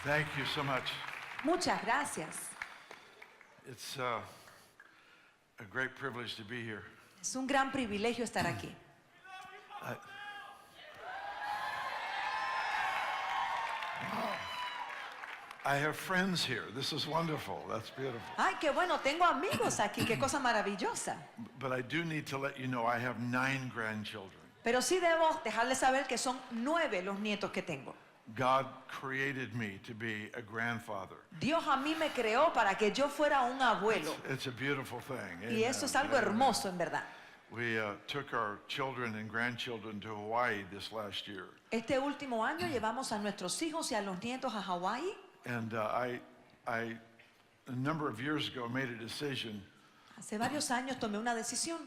Thank you so much. Muchas gracias. It's a great privilege to be here. Es un gran privilegio estar aquí. I have friends here. This is wonderful. That's beautiful. Ay, qué bueno, tengo amigos aquí, qué cosa maravillosa. But I do need to let you know I have 9 grandchildren. Pero sí debo dejarles saber que son 9 los nietos que tengo. God created me to be a grandfather. Dios a mí me creó para que yo fuera un abuelo. It's a beautiful thing. Y eso es algo hermoso, en verdad. We took our children and grandchildren to Hawaii this last year. Este último año llevamos a nuestros hijos y a los nietos a Hawái. And I, a number of years ago, made a decision Hace varios años tomé una decisión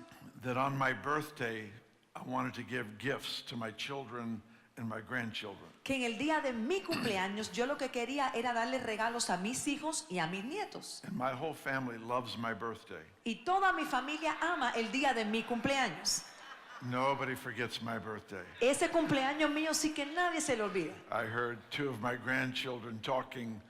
that on my birthday, I wanted to give gifts to my children and my grandchildren. que en el día de mi cumpleaños yo lo que quería era darle regalos a mis hijos y a mis nietos. And my whole family loves my birthday. Y toda mi familia ama el día de mi cumpleaños. Nobody forgets my birthday. Ese cumpleaños mío sí que nadie se lo olvida. I heard 2 of my grandchildren talking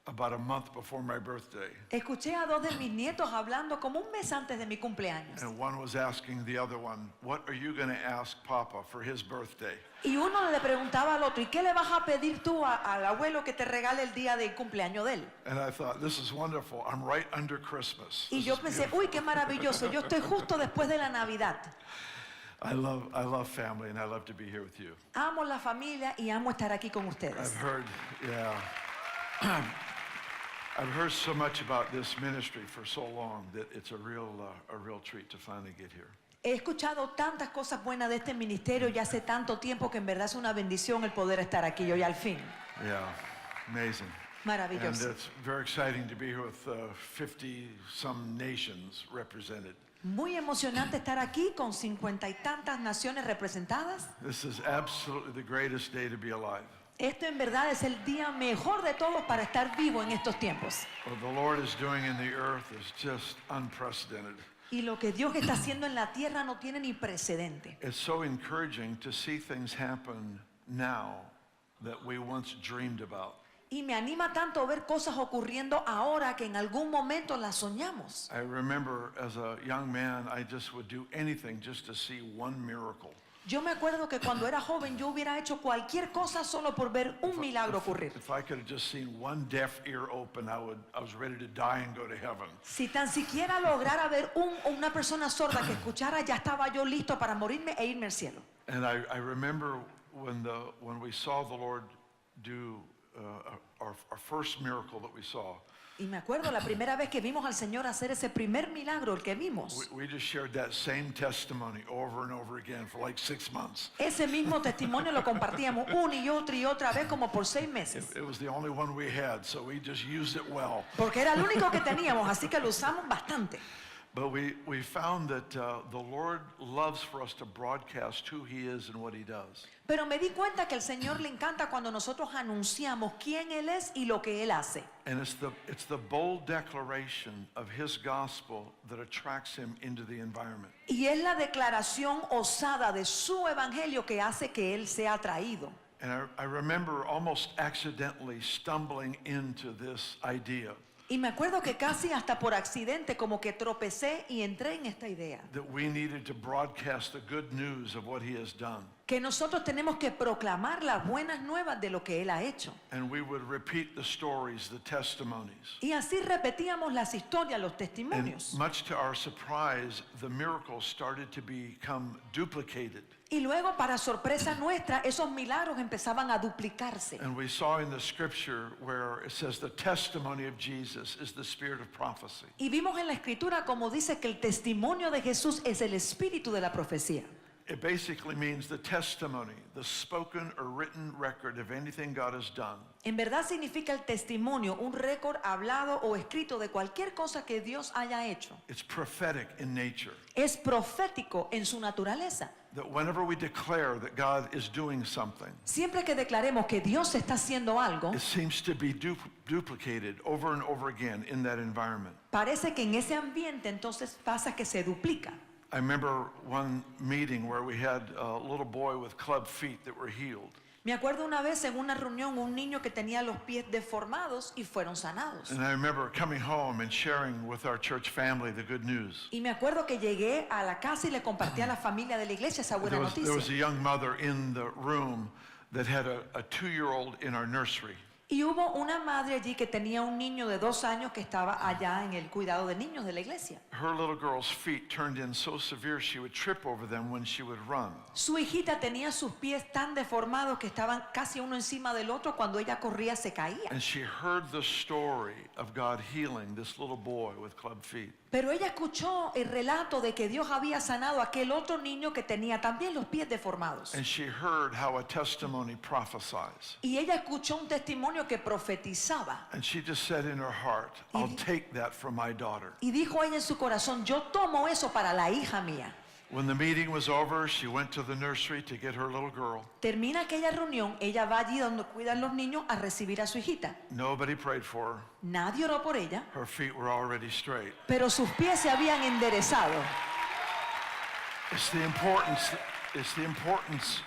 about a month before my birthday. Escuché a 2 de mis nietos hablando como un mes antes de mi cumpleaños. And one was asking the other one, what are you going to ask Papa for his birthday? Y uno le preguntaba al otro, ¿y qué le vas a pedir tú al abuelo que te regale el día del cumpleaños de él? And I thought, this is wonderful. I'm right under Christmas. Y This yo is pensé, beautiful. uy, qué maravilloso, yo estoy justo después de la Navidad. I love family, and I love to be here with you. Amo la familia y amo estar aquí con ustedes. I've heard, yeah. I've heard so much about this ministry for so long that it's a real treat to finally get here. He escuchado tantas cosas buenas de este ministerio ya hace tanto tiempo que en verdad es una bendición el poder estar aquí hoy al fin. Yeah, amazing. And Maravilloso. it's very exciting to be here with 50-some nations represented. Muy emocionante estar aquí con 50 y tantas naciones representadas. This is absolutely the greatest day to be alive. Esto en verdad es el día mejor de todos para estar vivo en estos tiempos. What the Lord is doing in the earth is just unprecedented. Y lo que Dios está haciendo en la tierra no tiene ni precedente. It's so encouraging to see things happen now that we once dreamed about. Y me anima tanto ver cosas ocurriendo ahora que en algún momento las soñamos. I remember as a young man, I just would do anything just to see one miracle. Yo me acuerdo que cuando era joven yo hubiera hecho cualquier cosa solo por ver un milagro ocurrir. If I could have just seen one deaf ear open, I was ready to die and go to heaven. Si tan siquiera lograra ver una persona sorda que escuchara, ya estaba yo listo para morirme e irme al cielo. And I remember when we saw the Lord do our first miracle that we saw. Y me acuerdo la primera vez que vimos al Señor hacer ese primer milagro, el que vimos. We just shared that same testimony over and over again for like 6 months. Ese mismo testimonio lo compartíamos una y otra vez como por 6 meses. It was the only one we had, so we just used it well. Porque era el único que teníamos, así que lo usamos bastante. But we found that the Lord loves for us to broadcast who He is and what He does. Pero me di cuenta que al Señor le encanta cuando nosotros anunciamos quién Él es y lo que Él hace. And it's the bold declaration of His gospel that attracts Him into the environment. Y es la declaración osada de su evangelio que hace que Él sea atraído. And I remember almost accidentally stumbling into this idea. Y me acuerdo que casi hasta por accidente como que tropecé y entré en esta idea. That we needed to broadcast the good news of what He has done. Que nosotros tenemos que proclamar las buenas nuevas de lo que Él ha hecho. And we would repeat the stories, the testimonies. Y así repetíamos las historias, los And testimonios. much to our surprise, the miracles started to become duplicated. Y luego, para sorpresa nuestra, esos milagros empezaban a duplicarse. And we saw in the scripture where it says the testimony of Jesus is the spirit of prophecy. Y vimos en la Escritura como dice que el testimonio de Jesús es el espíritu de la profecía. It basically means the testimony, the spoken or written record of anything God has done. En verdad significa el testimonio, un récord hablado o escrito de cualquier cosa que Dios haya hecho. It's prophetic in nature. Es profético en su naturaleza. That whenever we declare that God is doing something, Siempre que declaremos que Dios está haciendo algo, it seems to be duplicated over and over again in that environment. parece que en ese ambiente entonces pasa que se duplica. I remember one meeting where we had a little boy with club feet that were healed. Me acuerdo una vez en una reunión un niño que tenía los pies deformados y fueron sanados. And I remember coming home and sharing with our church family the good news. Y me acuerdo que llegué a la casa y le compartí a la familia de la iglesia esa buena There was a noticia. young mother in the room that had a 2-year-old in our nursery. Y hubo una madre allí que tenía un niño de 2 años que estaba allá en el cuidado de niños de la iglesia. Her little girl's feet turned in so severe she would trip over them when she would run. Su hijita tenía sus pies tan deformados que estaban casi uno encima del otro. Cuando ella corría se caía. And she heard the story of God healing this little boy with club feet. Pero ella escuchó el relato de que Dios había sanado a aquel otro niño que tenía también los pies deformados. And she heard how a testimony prophesies. Y ella escuchó un testimonio que profetizaba. And she just said in her heart, I'll take that from my daughter. Y dijo ella en su corazón, yo tomo eso para la hija mía. When the meeting was over, she went to the nursery to get her little girl. Termina aquella reunión, ella va allí donde cuidan los niños a recibir a su hijita. Nobody prayed for her. Nadie oró por ella, Her feet were already straight. pero sus pies se habían enderezado. It's the importance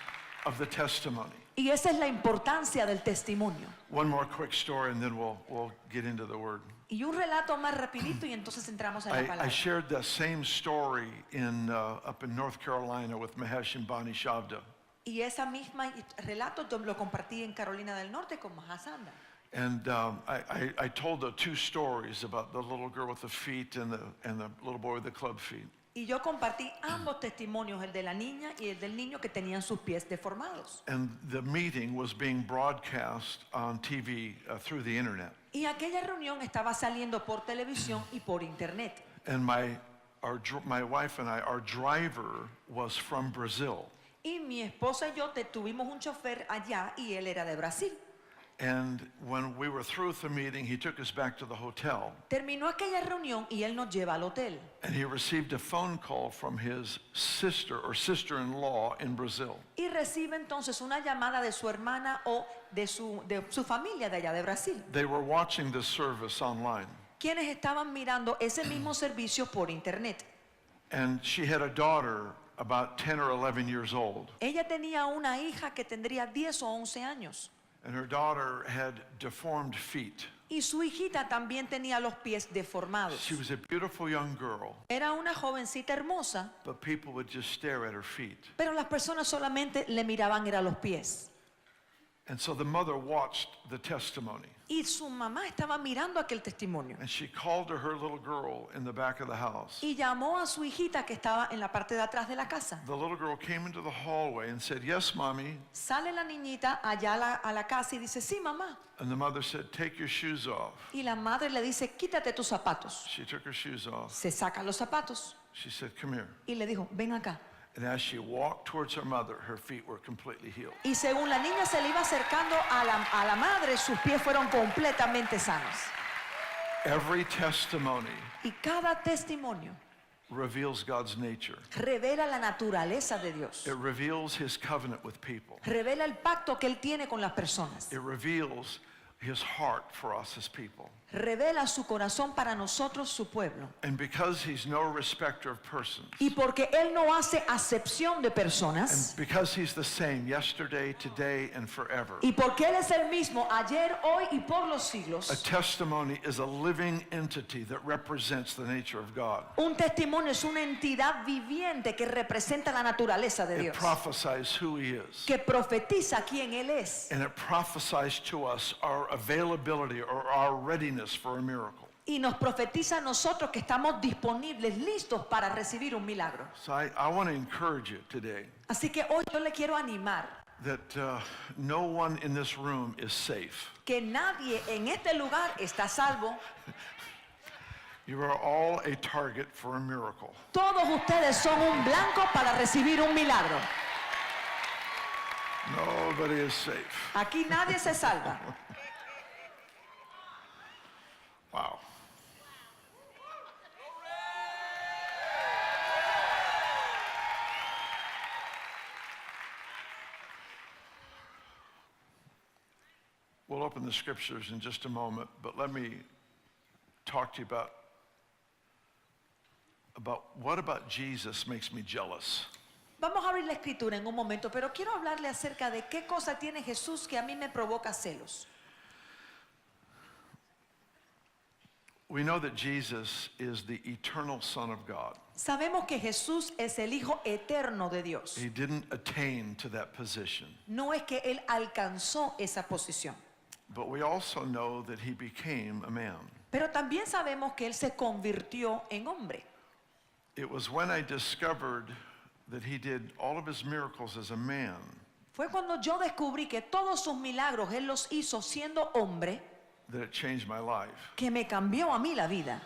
of the testimony. Y esa es la importancia del testimonio. One more quick story and then we'll get into the word. Y un relato más rapidito y entonces entramos en la I palabra. shared that same story up in North Carolina with Mahesh and Bonnie Shavda. Y esa misma relato yo lo compartí en Carolina del Norte con Mahasanda. And I told the 2 stories about the little girl with the feet and the little boy with the club feet. Y yo compartí ambos testimonios, el de la niña y el del niño que tenían sus pies deformados. And the meeting was being broadcast on TV through the internet. Y aquella reunión estaba saliendo por televisión y por internet. And my wife and I, our driver was from Brazil. Y mi esposa y yo tuvimos un chofer allá y él era de Brasil. And when we were through with the meeting, he took us back to the hotel. Terminó aquella reunión y él nos lleva al hotel. And he received a phone call from his sister or sister-in-law in Brazil. Y recibe entonces una llamada de su hermana o de su familia de allá de Brasil. They were watching the service online. Quienes estaban mirando ese mismo servicio por internet. And she had a daughter about 10 or 11 years old. Ella tenía una hija que tendría 10 o 11 años. And her daughter had deformed feet. Y su hijita también tenía los pies deformados. She was a beautiful young girl, Era una jovencita hermosa, but people would just stare at her feet. pero las personas solamente le miraban era los pies. And so the mother watched the testimony. Y su mamá estaba mirando aquel testimonio. And she called to her little girl in the back of the house. Y llamó a su hijita que estaba en la parte de atrás de la casa. The little girl came into the hallway and said, "Yes, Mommy." Sale la niñita allá a la casa y dice, sí, mamá. And the mother said, "Take your shoes off." Y la madre le dice, quítate tus zapatos. She took her shoes off. Se saca los zapatos She said, "Come here." y le dijo, ven acá. And as she walked towards her mother, her feet were completely healed. Y según la niña se le iba acercando a la madre, sus pies fueron completamente sanos. Every testimony Y cada testimonio reveals God's nature. revela la naturaleza de Dios. It reveals his covenant with people. Revela el pacto que Él tiene con las personas. It reveals his heart for us as people. Revela su corazón para nosotros, su pueblo. And because he's no respecter of persons, Y porque Él no hace acepción de and personas. because he's the same yesterday, today, and forever, Y porque Él es el mismo ayer, hoy y por los a siglos. testimony is a living entity that represents the nature of God. Un testimonio es una entidad viviente que representa la naturaleza de It Dios. prophesies who he is. Que profetiza quién Él es. And it prophesies to us our availability or our readiness for a miracle. Y nos profetiza a nosotros que estamos disponibles, listos para recibir un milagro. So I want to encourage you today Así que hoy yo le quiero animar that no one in this room is safe. que nadie en este lugar está a salvo. You are all a target for a miracle. Todos ustedes son un blanco para recibir un milagro. Nobody is safe. Aquí nadie se salva. Wow. We'll open the scriptures in just a moment, but let me talk to you about what about Jesus makes me jealous. Vamos a abrir la escritura en un momento, pero quiero hablarle acerca de qué cosa tiene Jesús que a mí me provoca celos. We know that Jesus is the eternal Son of God. Sabemos que Jesús es el Hijo eterno de Dios. He didn't attain to that position. No es que Él alcanzó esa posición. But we also know that he became a man. Pero también sabemos que Él se convirtió en hombre. It was when I discovered that he did all of his miracles as a man Fue cuando yo descubrí que todos sus milagros Él los hizo siendo hombre that it changed my life. que me cambió a mí la vida.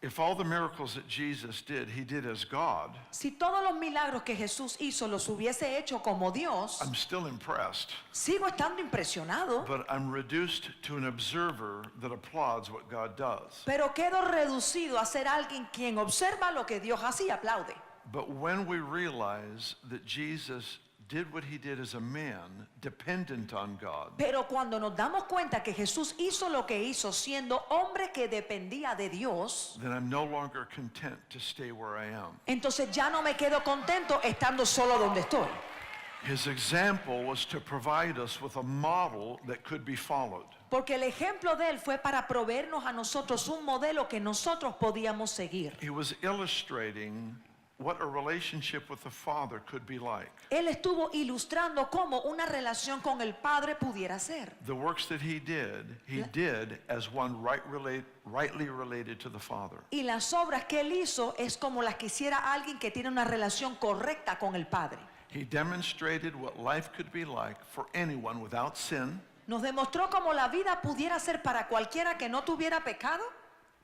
If all the miracles that Jesus did, he did as God, Si todos los milagros que Jesús hizo los hubiese hecho como Dios, I'm still impressed. sigo estando impresionado, But I'm reduced to an observer that applauds what God does. pero quedo reducido a ser alguien quien observa lo que Dios hace y aplaude. But when we realize that Jesus did what he did as a man, dependent on God, Pero cuando nos damos cuenta que Jesús hizo lo que hizo siendo hombre que dependía de Dios, then I'm no longer content to stay where I am. entonces ya no me quedo contento estando solo donde estoy. His example was to provide us with a model that could be followed. Porque el ejemplo de Él fue para proveernos a nosotros un modelo que nosotros podíamos seguir. He was illustrating what a relationship with the Father could be like. Él estuvo ilustrando cómo una relación con el Padre pudiera ser. The works that he did as one rightly related to the Father. Y las obras que Él hizo es como las que hiciera alguien que tiene una relación correcta con el Padre. He demonstrated what life could be like for anyone without sin Nos demostró cómo la vida pudiera ser para cualquiera que no tuviera pecado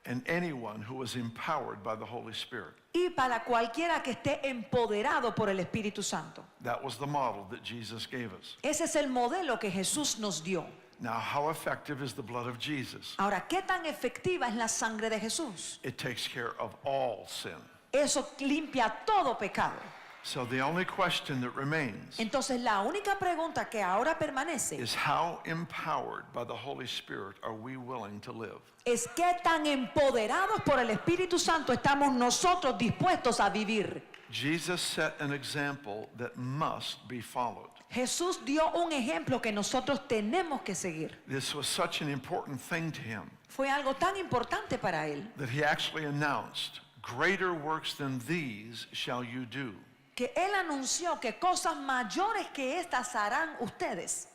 and anyone who was empowered by the Holy Spirit. y para cualquiera que esté empoderado por el Espíritu Santo. That was the model that Jesus gave us. Ese es el modelo que Jesús nos dio. Now, how effective is the blood of Jesus? Ahora, ¿qué tan efectiva es la sangre de Jesús? It takes care of all sin. Eso limpia todo pecado. So the only question that remains Entonces, la única pregunta que ahora permanece is how empowered by the Holy Spirit are we willing to live? es qué tan empoderados por el Espíritu Santo estamos nosotros dispuestos a vivir. Jesus set an example that must be followed. Jesús dio un ejemplo que nosotros tenemos que seguir. This was such an important thing to him Fue algo tan importante para Él that he actually announced, "Greater works than these shall you do." que Él anunció que cosas mayores que estas harán ustedes.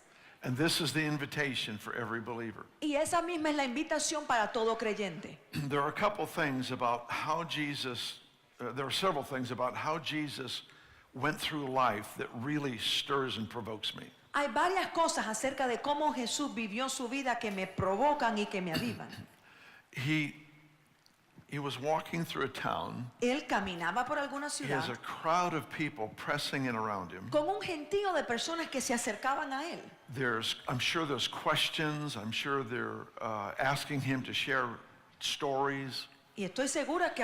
And this is the invitation for every believer. Y esa misma es la invitación para todo creyente. There are a couple things about how Jesus, there are several things about how Jesus went through life that really stirs and provokes me. Hay varias cosas acerca de cómo Jesús vivió su vida que me provocan y que me avivan. He was walking through a town. Él caminaba por alguna He ciudad has a crowd of people pressing in around him. con un gentío de personas que se acercaban a Él. I'm sure there's questions. I'm sure they're asking him to share stories. Y estoy segura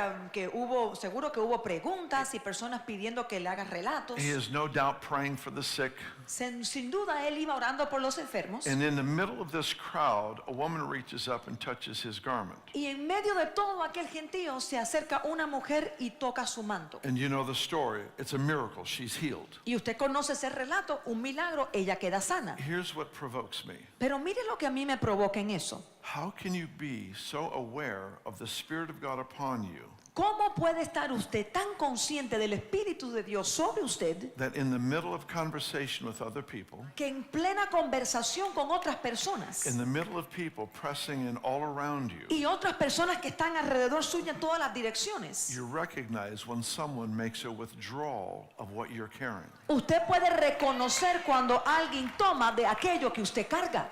seguro que hubo preguntas y personas pidiendo que le haga relatos. He is no doubt praying for the sick. Sin duda él iba orando por los enfermos. And in the middle of this crowd, a woman reaches up and touches his garment. Y en medio de todo aquel gentío se acerca una mujer y toca su manto. And you know the story. It's a miracle. She's healed. Y usted conoce ese relato, un milagro, ella queda sana. Here's what provokes me. Pero mire lo que a mí me provoca en eso. How can you be so aware of the Spirit of God upon you ¿Cómo puede estar usted tan consciente del Espíritu de Dios sobre usted that in the middle of conversation with other people, que en plena conversación con otras personas in the middle of people pressing in all around you, y otras personas que están alrededor suya en todas las direcciones, you recognize when someone makes a withdrawal of what you're carrying? usted puede reconocer cuando alguien toma de aquello que usted carga?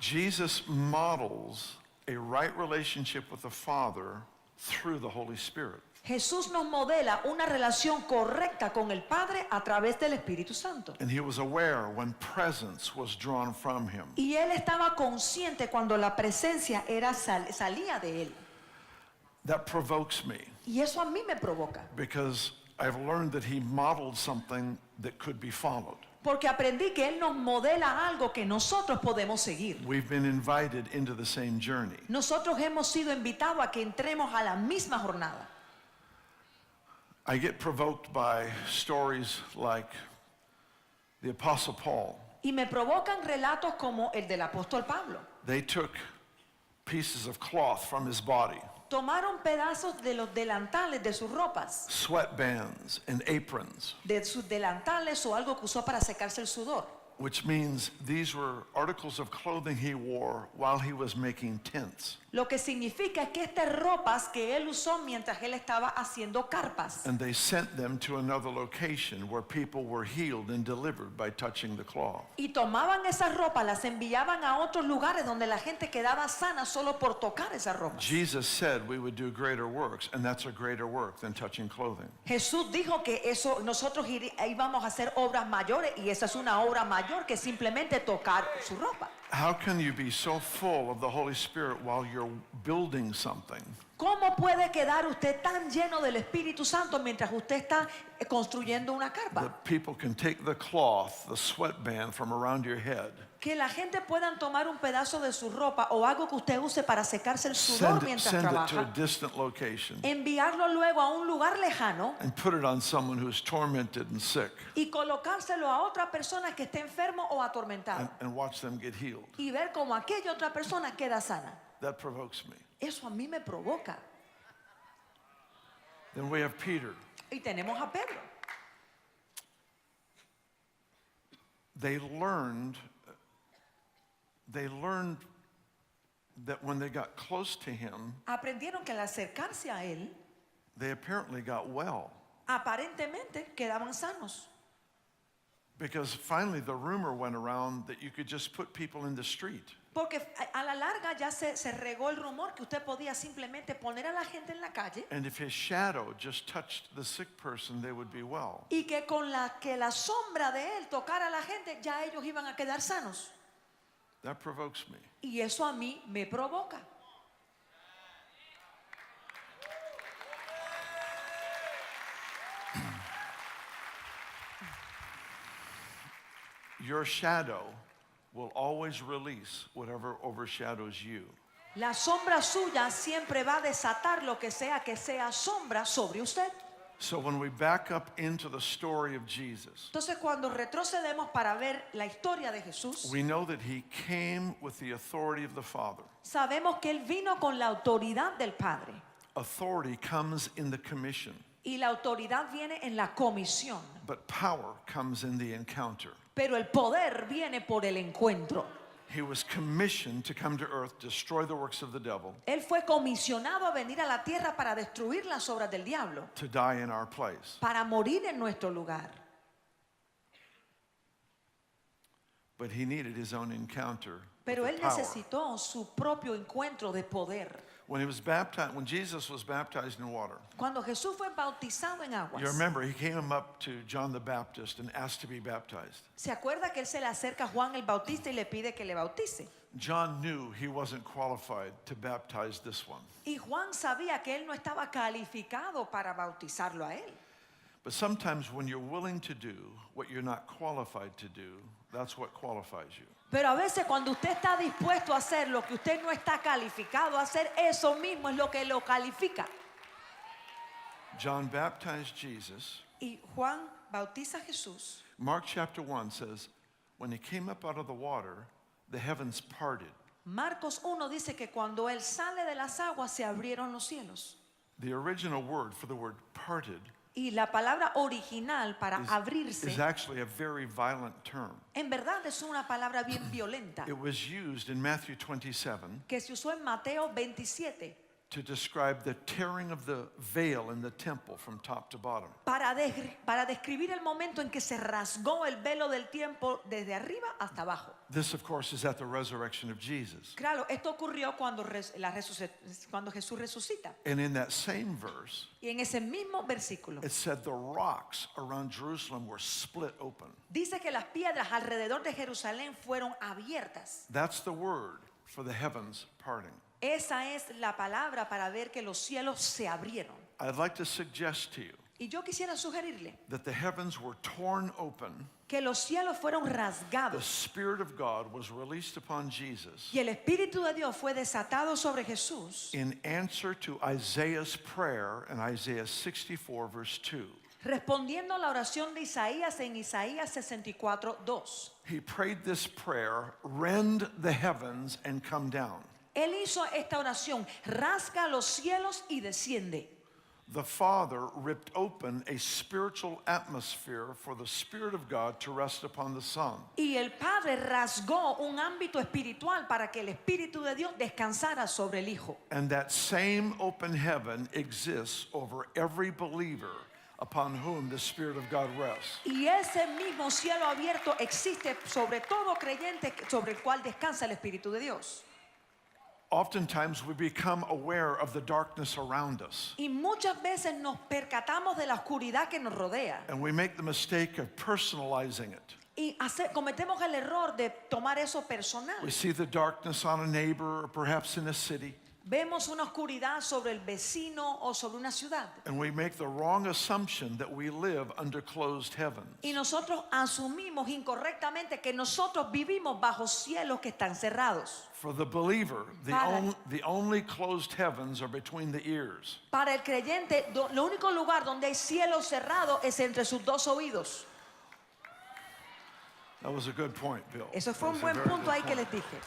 Jesus models a right relationship with the Father through the Holy Spirit. Jesús nos modela una relación correcta con el Padre a través del Espíritu Santo. And he was aware when presence was drawn from him. Y él estaba consciente cuando la presencia salía de él. That provokes me Y eso a mí me provoca. because I've learned that he modeled something that could be followed. Porque aprendí que él nos modela algo que nosotros podemos seguir. We've been invited into the same journey. Nosotros hemos sido invitados a que entremos a la misma jornada. I get provoked by stories like the Apostle Paul. Y me provocan relatos como el del apóstol Pablo. They took pieces of cloth from his body, Tomaron pedazos de los delantales de sus ropas, sweatbands and aprons, de sus delantales o algo que usó para secarse el sudor. which means these were articles of clothing he wore while he was making tents. Lo que significa que estas ropas que él usó mientras él estaba haciendo carpas. And they sent them to another location where people were healed and delivered by touching the cloth. Y tomaban esas ropas, las enviaban a otros lugares donde la gente quedaba sana solo por tocar esas ropas. Jesus said we would do greater works, and that's a greater work than touching clothing. Jesús dijo que eso nosotros íbamos a hacer obras mayores y esa es una obra mayor que simplemente tocar su ropa. How can you be so full of the Holy Spirit while you're building something ¿Cómo puede quedar usted tan lleno del Espíritu Santo mientras usted está construyendo una carpa? that people can take the cloth, the sweatband from around your head, Que la gente pueda tomar un pedazo de su ropa o algo que usted use para secarse el sudor mientras send it to a trabaja, distant location, enviarlo luego a un lugar lejano and put it on someone who's tormented and sick, y colocárselo a otra persona que esté enfermo o atormentado and watch them get healed. y ver cómo aquella otra persona queda sana. That provokes me. Eso a mí me provoca. Then we have Peter. Y tenemos a Pedro. They learned that when they got close to him, Aprendieron que al acercarse a él, they apparently got well. aparentemente quedaban sanos. Because finally the rumor went around that you could just put people in the street. Porque a la larga ya se regó el rumor que usted podía simplemente poner a la gente en la calle And if his shadow just touched the sick person, they would be well. y que con que la sombra de él tocara a la gente, ya ellos iban a quedar sanos. That provokes me. Y eso a mí me provoca. Your shadow will always release whatever overshadows you. La sombra suya siempre va a desatar lo que sea sombra sobre usted. So when we back up into the story of Jesus, Entonces cuando retrocedemos para ver la historia de Jesús, we know that he came with the authority of the Father. sabemos que él vino con la autoridad del Padre. Authority comes in the commission, Y la autoridad viene en la comisión. but power comes in the encounter. Pero el poder viene por el encuentro. He was commissioned to come to earth, destroy the works of the devil, Él fue comisionado a venir a la tierra para destruir las obras del diablo, to die in our place. para morir en nuestro lugar. But he needed his own encounter with Pero the él power. necesitó su propio encuentro de poder. When he was baptized, when Jesus was baptized in water, Cuando Jesús fue bautizado en you aguas, remember he came up to John the Baptist and asked to be baptized. ¿se acuerda que él se le acerca a Juan el Bautista y le pide que le bautice? John knew he wasn't qualified to baptize this one. Y Juan sabía que él no estaba calificado para bautizarlo a él. But sometimes when you're willing to do what you're not qualified to do, that's what qualifies you. Pero a veces cuando usted está dispuesto a hacer lo que usted no está calificado a hacer, eso mismo es lo que lo califica. John baptized Jesus. Y Juan bautiza a Jesús. Mark chapter 1 says, when he came up out of the water, the heavens parted. Marcos 1 dice que cuando él sale de las aguas se abrieron los cielos. The original word for the word parted Y la palabra original para is abrirse, actually a very violent term. en verdad es una palabra bien violenta It was used in Matthew 27 que se usó en Mateo 27 to describe the tearing of the veil in the temple from top to bottom. para describir el momento en que se rasgó el velo del tiempo desde arriba hasta abajo. This, of course, is at the resurrection of Jesus. Claro, esto ocurrió cuando Jesús resucita. And in that same verse, Y en ese mismo versículo it said the rocks around Jerusalem were split open. dice que las piedras alrededor de Jerusalén fueron abiertas. That's the word for the heavens parting. Esa es la palabra para ver que los cielos se abrieron. I'd like to suggest to you Y yo quisiera sugerirle that the heavens were torn open que que los cielos fueron the rasgados Spirit of God was released upon Jesus y el Espíritu de Dios fue desatado sobre Jesús, in answer to Isaiah's prayer in Isaiah 64, verse 2. respondiendo a la oración de Isaías en Isaías 64:2. He prayed this prayer, rend the heavens and come down. Él hizo esta oración: rasga los cielos y desciende. The Father ripped open a spiritual atmosphere for the Spirit of God to rest upon the Son. Y el Padre rasgó un ámbito espiritual para que el Espíritu de Dios descansara sobre el Hijo. And that same open heaven exists over every believer upon whom the Spirit of God rests. Y ese mismo cielo abierto existe sobre todo creyente sobre el cual descansa el Espíritu de Dios. Oftentimes we become aware of the darkness around us, Y muchas veces nos percatamos de la oscuridad que nos rodea. and we make the mistake of personalizing it. Y cometemos el error de tomar eso personal. We see the darkness on a neighbor or perhaps in a city, Vemos una oscuridad sobre el vecino o sobre una ciudad. and we make the wrong assumption that we live under closed heavens. Y nosotros asumimos incorrectamente que nosotros vivimos bajo cielos que están cerrados. For the believer, Para- the only closed heavens are between the ears. Para el creyente, lo único lugar donde hay cielo cerrado es entre sus dos oídos. That was a good point, Bill. Eso fue That un was a buen very punto good ahí que point. les dije.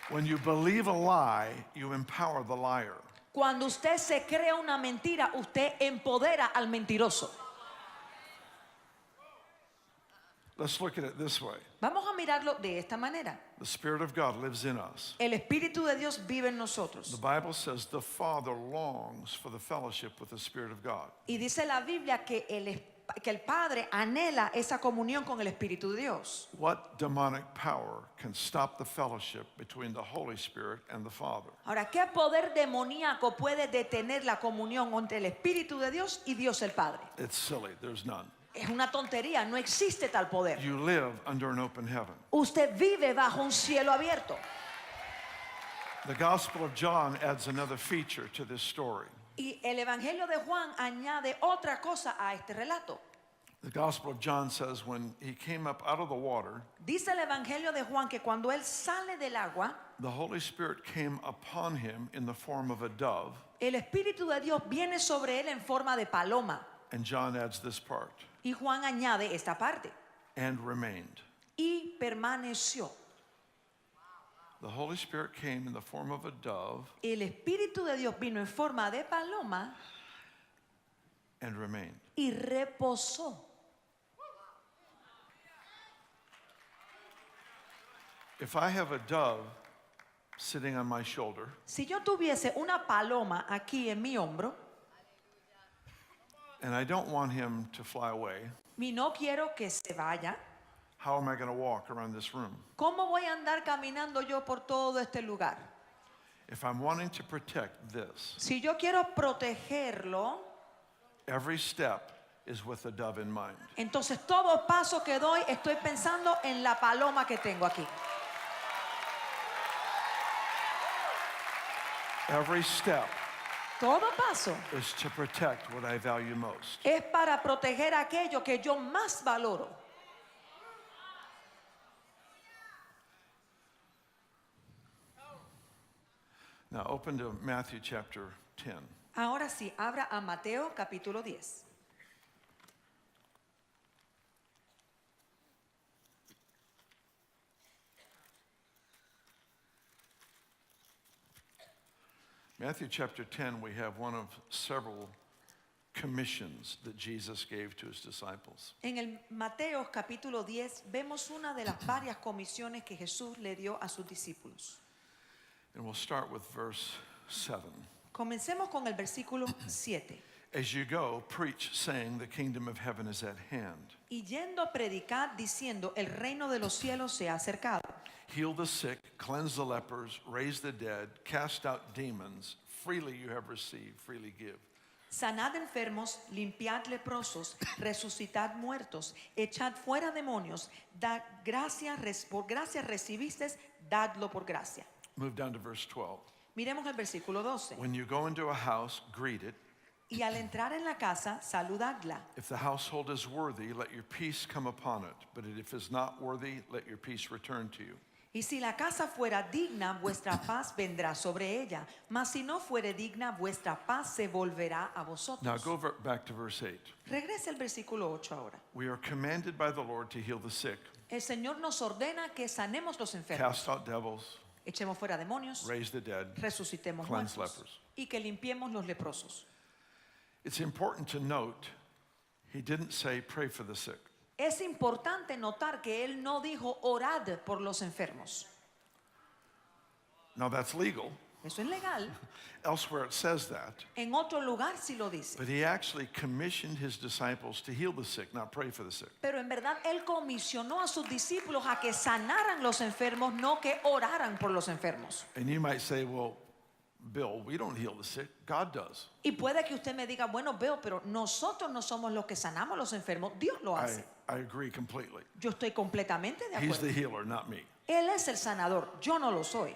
When you believe a lie, you empower the liar. Cuando usted se crea una mentira, usted empodera al mentiroso. Let's look at it this way. Vamos a mirarlo de esta manera. The Spirit of God lives in us. El Espíritu de Dios vive en nosotros. The Bible says the Father longs for the fellowship with the Spirit of God. Y dice la Biblia que el Padre anhela esa comunión con el Espíritu de Dios. What demonic power can stop the fellowship between the Holy Spirit and the Father? Ahora, ¿qué poder demoníaco puede detener la comunión entre el Espíritu de Dios y Dios el Padre? It's silly. There's none. Es una tontería, no existe tal poder. You live under an open heaven. Usted vive bajo un cielo abierto. The Gospel of John adds another feature to this story. Y el Evangelio de Juan añade otra cosa a este relato. The Gospel of John says when he came up out of the water, Dice el Evangelio de Juan que cuando él sale del agua, the Holy Spirit came upon him in the form of a dove. el Espíritu de Dios viene sobre él en forma de paloma. And John adds this part, Y Juan añade esta parte. and remained. Y permaneció. The Holy Spirit came in the form of a dove El Espíritu de Dios vino en forma de paloma and remained. y reposó. If I have a dove sitting on my shoulder, Si yo tuviese una paloma aquí en mi hombro, and I don't want him to fly away, y no quiero que se vaya, how am I going to walk around this room? ¿cómo voy a andar caminando yo por todo este lugar? If I'm wanting to protect this, Si yo quiero protegerlo, every step is with the dove in mind. entonces todo paso que doy estoy pensando en la paloma que tengo aquí. Every step Todo paso is to protect what I value most. es para proteger aquello que yo más valoro. Now open to Matthew chapter 10. Ahora sí, abra a Mateo capítulo 10. Matthew chapter 10, we have one of several commissions that Jesus gave to his disciples. En el Mateo capítulo 10 vemos una de las varias comisiones que Jesús le dio a sus discípulos. And we'll start with verse 7. Comencemos con el versículo 7. As you go, preach, saying, the kingdom of heaven is at hand. Y yendo a predicar diciendo, el reino de los cielos se ha acercado. Heal the sick, cleanse the lepers, raise the dead, cast out demons. Freely you have received, freely give. Sanad enfermos, limpiad leprosos, resucitad muertos, echad fuera demonios, dad gracia, por gracia recibisteis, dadlo por gracia. Move down to verse 12. Miremos el versículo 12. When you go into a house, greet it. Y al entrar en la casa, saludadla. If the household is worthy, let your peace come upon it. But if it is not worthy, let your peace return to you. Y si la casa fuera digna, vuestra paz vendrá sobre ella. Mas si no fuere digna, vuestra paz se volverá a Now vosotros. go back to verse 8. Regrese al versículo 8 ahora. We are commanded by the Lord to heal the sick, El Señor nos ordena que sanemos los enfermos, cast out devils, echemos fuera demonios, raise the dead. resucitemos cleanse muertos lepers. y que limpiemos los leprosos. It's important to note, he didn't say pray for the sick. Es importante notar que Él no dijo orad por los enfermos. Now that's legal. Eso es legal. Elsewhere it says that. En otro lugar sí lo dice. But he actually commissioned his disciples to heal the sick, not pray for the sick. Pero en verdad Él comisionó a sus discípulos a que sanaran los enfermos, no que oraran por los enfermos. And you might say, well, Bill, we don't heal the sick. God does. Y puede que usted me diga, bueno, veo, pero nosotros no somos los que sanamos los enfermos, Dios lo hace. I agree completely. Yo estoy completamente de He's the acuerdo. healer, not me. Él es el sanador, yo no lo soy.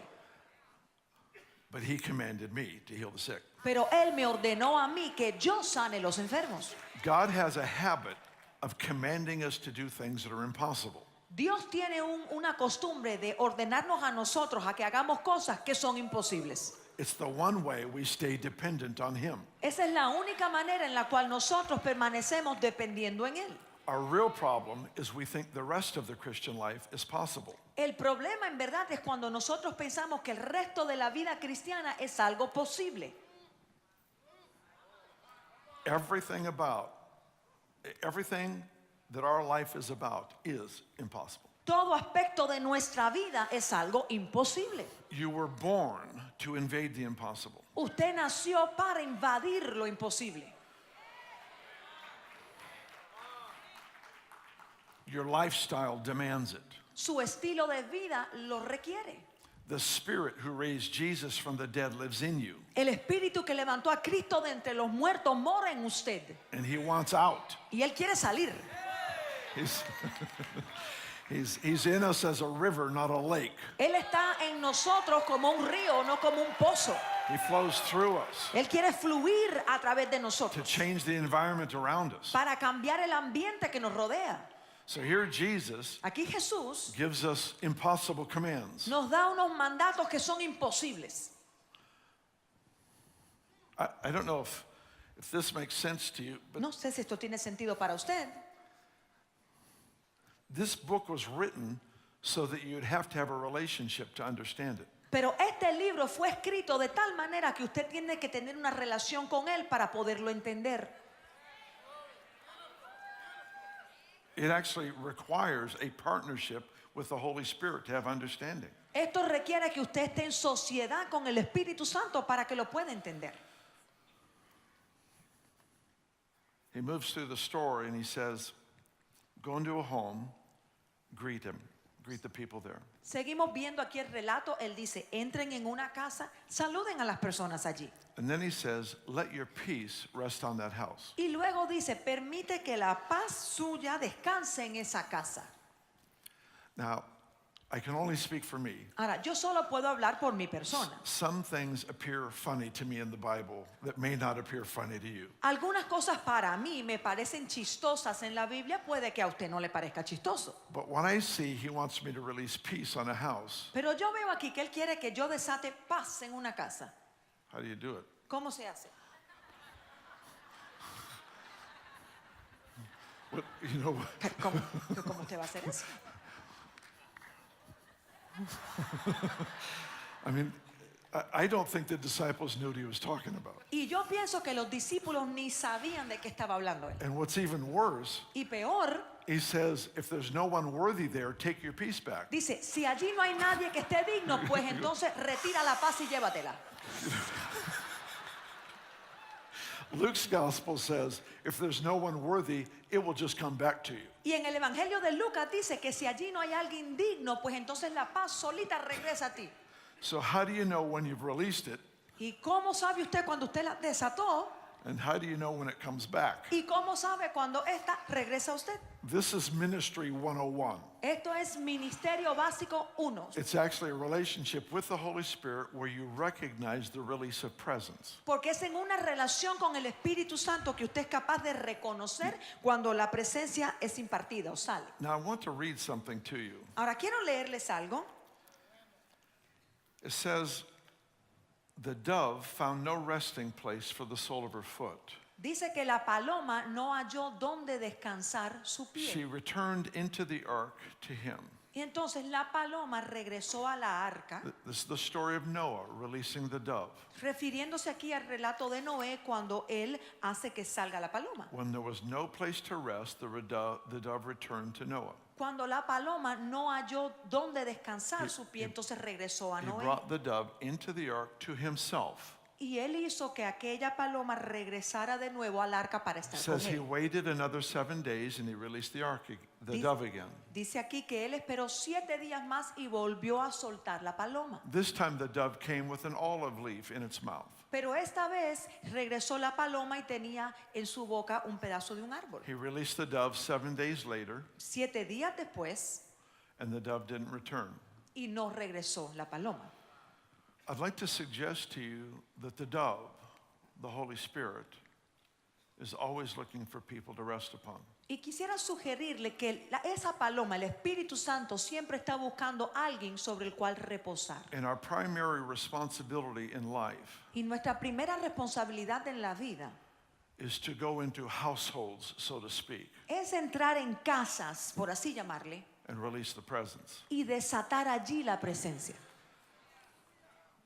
But he commanded me to heal the sick. Pero Él me ordenó a mí que yo sane los enfermos. God has a habit of commanding us to do things that are impossible. Dios tiene una costumbre de ordenarnos a nosotros a que hagamos cosas que son imposibles. It's the one way we stay dependent on him. Esa es la única manera en la cual nosotros permanecemos dependiendo en Él. Our real problem is we think the rest of the Christian life is possible. El problema en verdad es cuando nosotros pensamos que el resto de la vida cristiana es algo posible. Everything that our life is about is impossible. Todo aspecto de nuestra vida es algo imposible. You were born to invade the impossible. Usted nació para invadir lo imposible. Your lifestyle demands it. Su estilo de vida lo requiere. The Spirit who raised Jesus from the dead lives in you, El espíritu que levantó a Cristo de entre los muertos mora en usted. and he wants out. Y Él quiere salir. He's in us as a river, not a lake. Él está en nosotros como un río, no como un pozo. He flows through us Él quiere fluir a través de to nosotros change the environment around us. para cambiar el ambiente que nos rodea. So here Jesus Aquí Jesús gives us impossible commands. nos da unos mandatos que son imposibles. I don't know if this makes sense to you, but No sé si esto tiene sentido para usted. this book was written so that you'd have to have a relationship to understand it. Pero este libro fue escrito de tal manera que usted tiene que tener una relación con él para poderlo entender. It actually requires a partnership with the Holy Spirit to have understanding. Esto requiere que usted esté en sociedad con el Espíritu Santo para que lo pueda entender. He moves through the story and he says, go into a home, greet the people there. Seguimos viendo aquí el relato. Él dice, entren en una casa, saluden a las personas allí. And then he says, let your peace rest on that house. Y luego dice, permite que la paz suya descanse en esa casa. Now, I can only speak for me. Ahora, yo solo puedo hablar por mi persona. Some things appear funny to me in the Bible that may not appear funny to you. Algunas cosas para mí me parecen chistosas en la Biblia, puede que a usted no le parezca chistoso. But when I see he wants me to release peace on a house, Pero yo veo aquí que Él quiere que yo desate paz en una casa. how do you do it? ¿Cómo se hace? What, you know, ¿Cómo usted va a hacer eso? I mean, I don't think the disciples knew what he was talking about. Y yo pienso que los discípulos ni sabían de qué estaba hablando Él. And what's even worse, Y peor, he says, if there's no one worthy there, take your peace back. dice, si allí no hay nadie que esté digno, pues entonces retira la paz y llévatela. Luke's gospel says, if there's no one worthy, it will just come back to you. Y en el Evangelio de Lucas dice que si allí no hay alguien digno, pues entonces la paz solita regresa a ti. So how do you know when you've released it? ¿Y cómo sabe usted cuando usted la desató? And how do you know when it comes back? ¿Y cómo sabe cuando esta regresa a usted? This is Ministry 101. Esto es Ministerio Básico 1. It's actually a relationship with the Holy Spirit where you recognize the release of presence. Porque es en una relación con el Espíritu Santo que usted es capaz de reconocer cuando la presencia es impartida o sale. Now, I want to read something to you. Ahora quiero leerles algo. It says, the dove found no resting place for the sole of her foot. Dice que la paloma no halló dónde descansar su She pie. returned into the ark to him. Y entonces la paloma regresó a la arca, This is the story of Noah releasing the dove. refiriéndose aquí al relato de Noé cuando él hace que salga la paloma. When there was no place to rest, the dove returned to Noah. Cuando la paloma no halló dónde descansar su pie, entonces regresó a He Noé. brought the dove into the ark to himself. Y él hizo que aquella paloma regresara de nuevo al arca para It estar con says he él. waited another 7 days and he released the dove again. Dice aquí que él esperó 7 días más y volvió a soltar la paloma. This time the dove came with an olive leaf in its mouth. Pero esta vez regresó la paloma y tenía en su boca un pedazo de un árbol. He released the dove 7 days later 7 días después and the dove didn't return. y no regresó la paloma. I'd like to suggest to you that the dove, the Holy Spirit, is always looking for people to rest upon. Y quisiera sugerirle que esa paloma, el Espíritu Santo, siempre está buscando a alguien sobre el cual reposar. And our primary responsibility in life Y nuestra primera responsabilidad en la vida is to go into households, so to speak, es entrar en casas, por así llamarle, and release the presence. y desatar allí la presencia.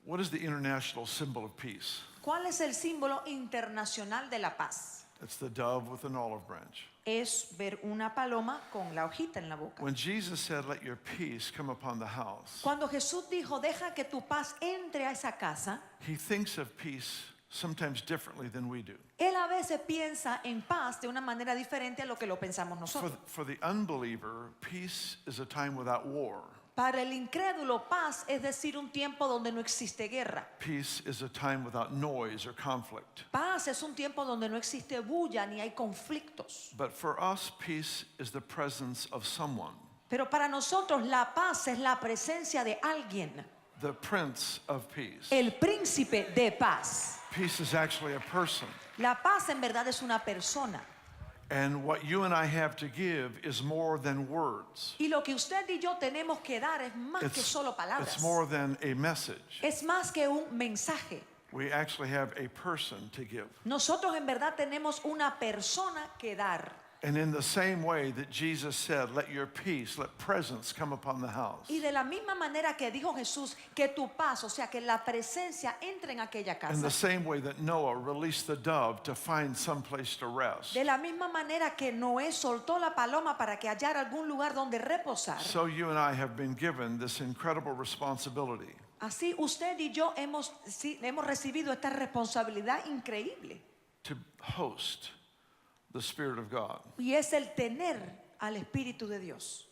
What is the international symbol of peace? ¿Cuál es el símbolo internacional de la paz? It's the dove with an olive branch. Es ver una paloma con la hojita en la boca. When Jesus said, "Let your peace come upon the house," Cuando Jesús dijo, deja que tu paz entre a esa casa, he thinks of peace sometimes differently than we do. él a veces piensa en paz de una manera diferente a lo que lo pensamos nosotros. For the unbeliever, peace is a time without war. Para el incrédulo, paz es decir, un tiempo donde no existe guerra. Peace is a time without noise or conflict. Paz es un tiempo donde no existe bulla ni hay conflictos. But for us, peace is the presence of someone, Pero para nosotros la paz es la presencia de alguien, the Prince of Peace. el príncipe de paz. Peace is actually a person. La paz en verdad es una persona. And what you and I have to give is more than words. Y lo que usted y yo tenemos que dar es más que solo palabras. It's more than a message. Es más que un mensaje. We actually have a person to give. Nosotros en verdad tenemos una persona que dar. And in the same way that Jesus said, "Let your peace, let presence come upon the house." Y de la misma manera que dijo Jesús, que tu paz, o sea, que la presencia entre en aquella In the casa. same way that Noah released the dove to find some place to rest. De la misma manera que Noé soltó la paloma para que hallara algún lugar donde reposar. So you and I have been given this incredible responsibility Así usted y yo hemos recibido esta responsabilidad increíble. to host the Spirit of God Y es el tener al Espíritu de Dios.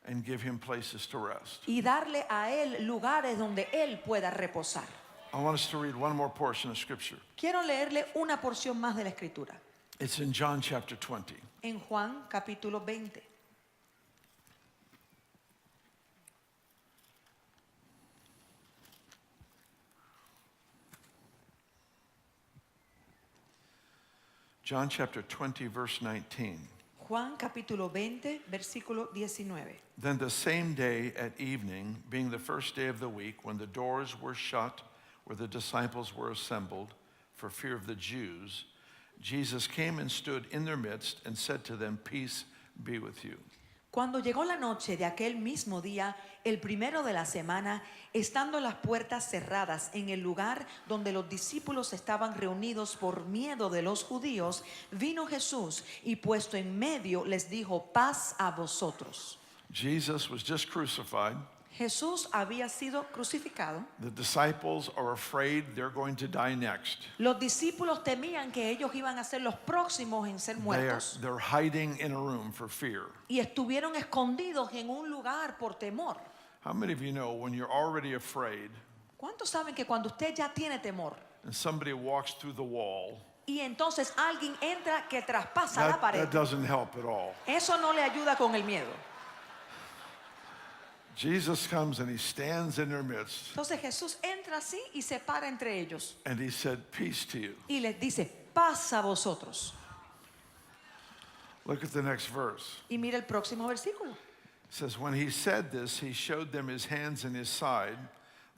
and give him places to rest. Y darle a Él lugares donde Él pueda reposar. I want us to read one more portion of Scripture. Quiero leerle una porción más de la Escritura. It's in John chapter 20. En Juan capítulo 20. John chapter 20, verse 19. Juan capítulo 20, versículo 19. Then the same day at evening, being the first day of the week, when the doors were shut where the disciples were assembled for fear of the Jews, Jesus came and stood in their midst and said to them, "Peace be with you." Cuando llegó la noche de aquel mismo día, el primero de la semana, estando las puertas cerradas en el lugar donde los discípulos estaban reunidos por miedo de los judíos, vino Jesús y puesto en medio les dijo, paz a vosotros. Jesus was just crucified. Jesús había sido crucificado. The disciples are afraid they're going to die next. Los discípulos temían que ellos iban a ser los próximos en ser muertos. They're hiding in a room for fear. Y estuvieron escondidos en un lugar por temor. How many of you know when you're already afraid ¿Cuántos saben que cuando usted ya tiene temor and somebody walks through the wall y entonces alguien entra que traspasa la That pared. doesn't help at all. Eso no le ayuda con el miedo. Jesus comes and he stands in their midst Entonces Jesús entra así y se para entre ellos and he said, peace to you. y les dice, paz a vosotros. Look at the next verse. Y mira el próximo versículo. It says, when he said this, he showed them his hands and his side.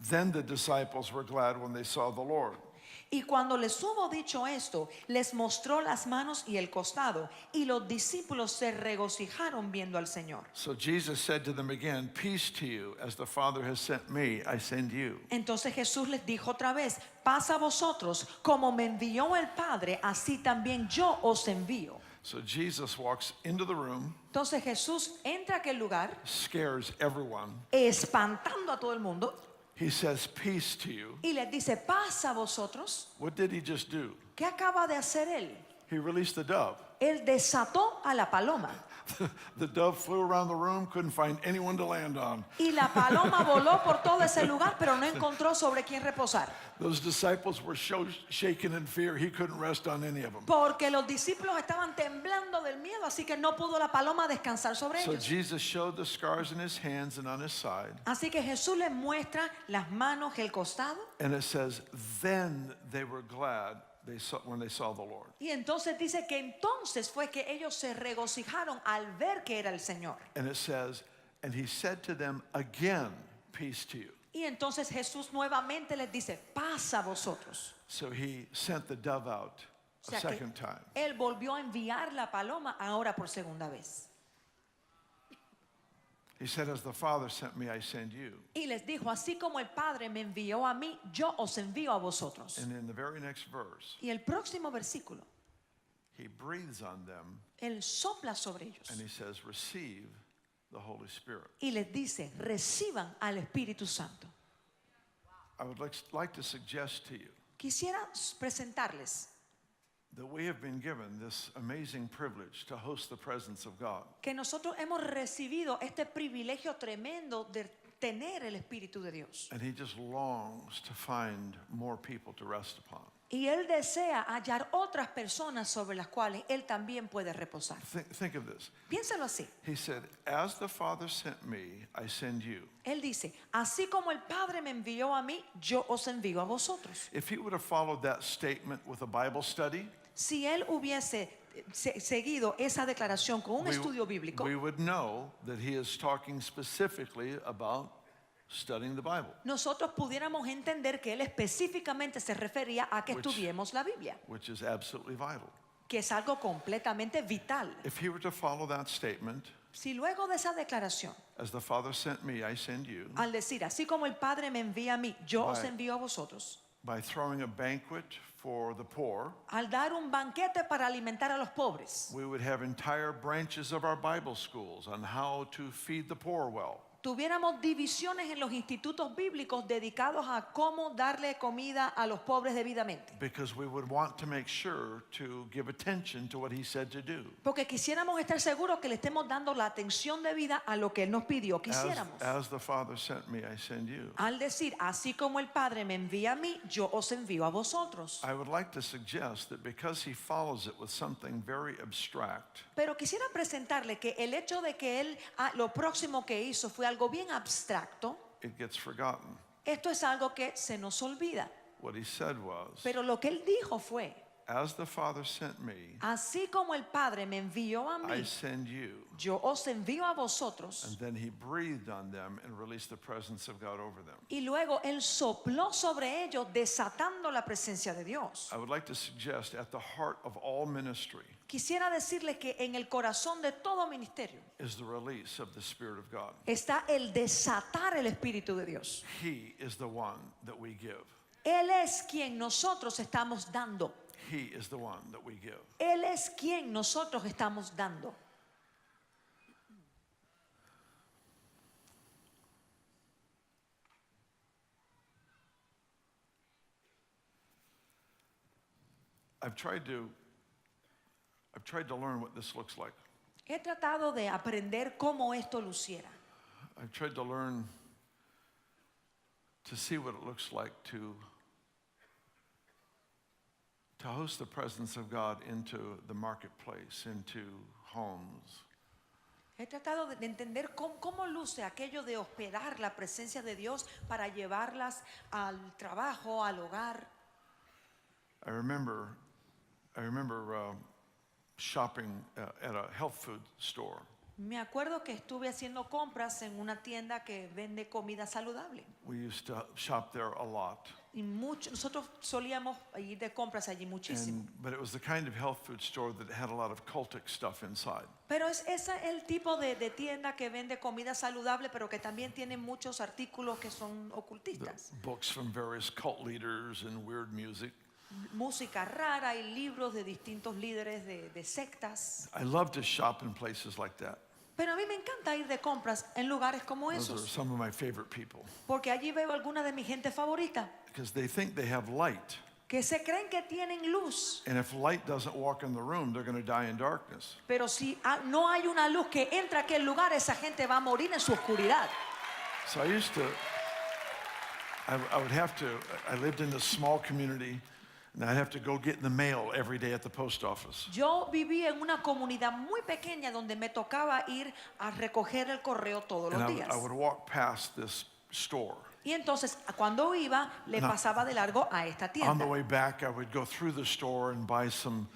Then the disciples were glad when they saw the Lord. Y cuando les hubo dicho esto, les mostró las manos y el costado, y los discípulos se regocijaron viendo al Señor. So Jesus said to them again, peace to you, as the Father has sent me, I send you. Entonces Jesús les dijo otra vez, paz a vosotros, como me envió el Padre, así también yo os envío. So Jesus walks into the room, Entonces Jesús entra a aquel lugar, scares everyone. espantando a todo el mundo, He says, peace to you. y les dice, paz a vosotros. What did he just do? ¿Qué acaba de hacer él? He released the dove. Él desató a la paloma. The dove flew around the room, couldn't find anyone to land on. Y la paloma voló por todo ese lugar, pero no encontró sobre quién reposar. Those disciples were shaken in fear. He couldn't rest on any of them. Porque los discípulos estaban temblando del miedo, así que no pudo la paloma descansar sobre So ellos. Jesus showed the scars in his hands and on his side. Así que Jesús les muestra las manos, el costado. And it says, then they were glad when they saw the Lord. Y entonces dice que entonces fue que ellos se regocijaron al ver que era el Señor. And it says, and he said to them again, peace to you. Y entonces Jesús nuevamente les dice, paz a vosotros. So he sent the dove out O a sea que second time. él volvió a enviar la paloma ahora por segunda vez. He said, as the Father sent me, I send you. Y les dijo, así como el Padre me envió a mí, yo os envío a vosotros. And in the very next verse, Y el próximo versículo, he breathes on them él sopla sobre ellos and he says, receive the Holy Spirit. y les dice, reciban al Espíritu Santo. I would like to suggest to you Quisiera presentarles that we have been given this amazing privilege to host the presence of God. que nosotros hemos recibido este privilegio tremendo de tener el Espíritu de Dios. And he just longs to find more people to rest upon. Y Él desea hallar otras personas sobre las cuales Él también puede reposar. Think of this. Piénsalo así. He said, as the Father sent me, I send you. Él dice, así como el Padre me envió a mí, yo os envío a vosotros. If he would have followed that statement with a Bible study, Si Él hubiese seguido esa declaración con un estudio bíblico, we would know that he is talking specifically about studying the Bible, nosotros pudiéramos entender que Él específicamente se refería a que estudiemos la Biblia, which is absolutely vital. que es algo completamente vital. If he were to follow that statement, Si luego de esa declaración, as the Father sent me, I send you, al decir, así como el Padre me envía a mí, yo os Right. envío a vosotros, by throwing a banquet for the poor, al dar un banquete para alimentar a los pobres, we would have entire branches of our Bible schools on how to feed the poor well. tuviéramos divisiones en los institutos bíblicos dedicados a cómo darle comida a los pobres debidamente. Because we would want to make sure to give attention to what he said to do. Porque quisiéramos estar seguros que le estemos dando la atención debida a lo que Él nos pidió que hiciéramos. As the Father sent me, I send you. Al decir, así como el Padre me envía a mí, yo os envío a vosotros. I would like to suggest that because he follows it with something very abstract, Pero quisiera presentarle que el hecho de que Él lo próximo que hizo fue algo bien abstracto, it gets forgotten. esto es algo que se nos olvida. What he said was, Pero lo que Él dijo fue, as the Father sent me, así como el Padre me envió a I mí, send you. yo os envío a vosotros. And then he breathed on them and released the presence of God over them. Y luego Él sopló sobre ellos desatando la presencia de Dios. I would like to suggest at the heart of all ministry Quisiera decirles que en el corazón de todo ministerio is the release of the Spirit of God. está el desatar el Espíritu de Dios. He is the one that we give. Él es quien nosotros estamos dando. He is the one that we give. Él es quien nosotros estamos dando. I've tried to learn what this looks like. He tratado de aprender cómo esto luciera. I've tried to learn to see what it looks like to to host the presence of God into the marketplace, into homes. He tratado de entender cómo luce aquello de hospedar la presencia de Dios para llevarlas al trabajo, al hogar. I remember shopping at a health food store. Me acuerdo que estuve haciendo compras en una tienda que vende comida saludable. We used to shop there a lot. Y nosotros solíamos ir de compras allí muchísimo. But it was the kind of health food store that had a lot of cultic stuff inside. Pero ese es el tipo de tienda que vende comida saludable, pero que también tiene muchos artículos que son ocultistas. Books from various cult leaders and weird music. Música rara y libros de distintos líderes de sectas. I love to shop in places like that. Pero a mí me encanta ir de compras en lugares como Those are esos, some of my favorite people porque allí veo alguna de mi gente favorita because they think they have light. que se creen que tienen luz, And if light doesn't walk in the room, they're going to die in darkness. pero si no hay una luz que entra a aquel lugar, esa gente va a morir en su oscuridad. So I lived in this small community, and I'd have to go get the mail every day at the post office. Yo viví en una comunidad muy pequeña donde me tocaba ir a recoger el correo todos And los días. I would walk past this store. Y entonces, cuando iba, le pasaba de largo a esta On the tienda. way back, I would go through the store and buy some